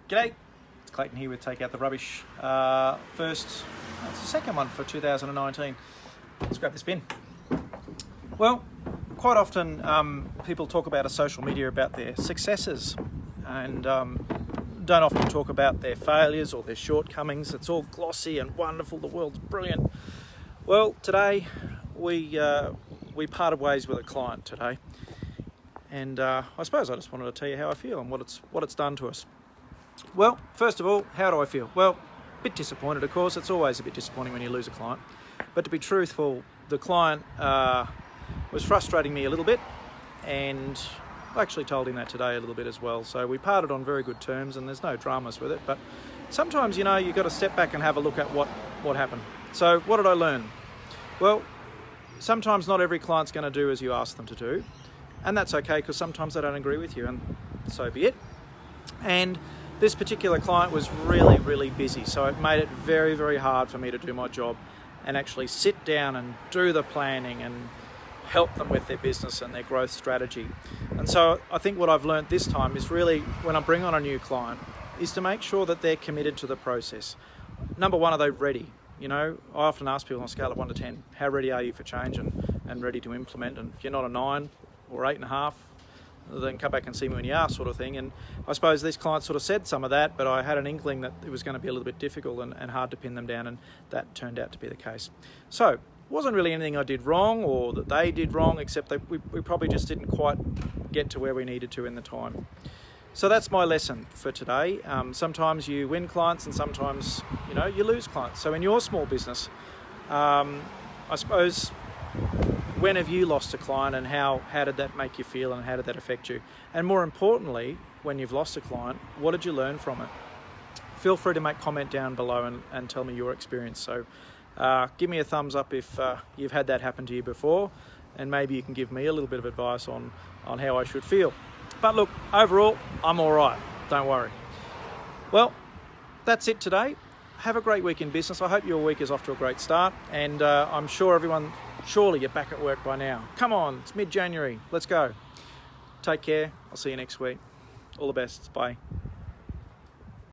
G'day, it's Clayton here with Take Out the Rubbish. It's the second one for 2019. Let's grab this bin. Well, quite often people talk about a social media about their successes and don't often talk about their failures or their shortcomings. It's all glossy and wonderful, the world's brilliant. Well, today we parted ways with a client today, and I suppose I just wanted to tell you how I feel and what it's done to us. Well, first of all, how do I feel? Well, a bit disappointed, of course. It's always a bit disappointing when you lose a client. But to be truthful, the client was frustrating me a little bit, and I actually told him that today a little bit as well. So we parted on very good terms, and there's no dramas with it. But sometimes, you know, you've got to step back and have a look at what happened. So what did I learn? Well, sometimes not every client's going to do as you ask them to do, and that's okay, because sometimes they don't agree with you, and so be it. And this particular client was really busy, so it made it very hard for me to do my job and actually sit down and do the planning and help them with their business and their growth strategy. And so I think what I've learned this time is really, when I bring on a new client, is to make sure that they're committed to the process. Number one, are they ready? You know, I often ask people on a scale of 1 to 10, how ready are you for change and ready to implement? And if you're not a 9 or 8.5, then come back and see me when you are, sort of thing. And I suppose this client sort of said some of that, but I had an inkling that it was going to be a little bit difficult and hard to pin them down, and that turned out to be the case. So it wasn't really anything I did wrong or that they did wrong, except that we probably just didn't quite get to where we needed to in the time. So that's my lesson for today. Sometimes you win clients and sometimes, you know, you lose clients. So in your small business, I suppose, when have you lost a client, and how did that make you feel, and how did that affect you? And more importantly, when you've lost a client, what did you learn from it? Feel free to make comment down below and tell me your experience. So give me a thumbs up if you've had that happen to you before, and maybe you can give me a little bit of advice on how I should feel. But look, overall, I'm all right, don't worry. Well, that's it today. Have a great week in business. I hope your week is off to a great start, and I'm sure surely you're back at work by now. Come on, it's mid-January, let's go. Take care, I'll see you next week. All the best, bye.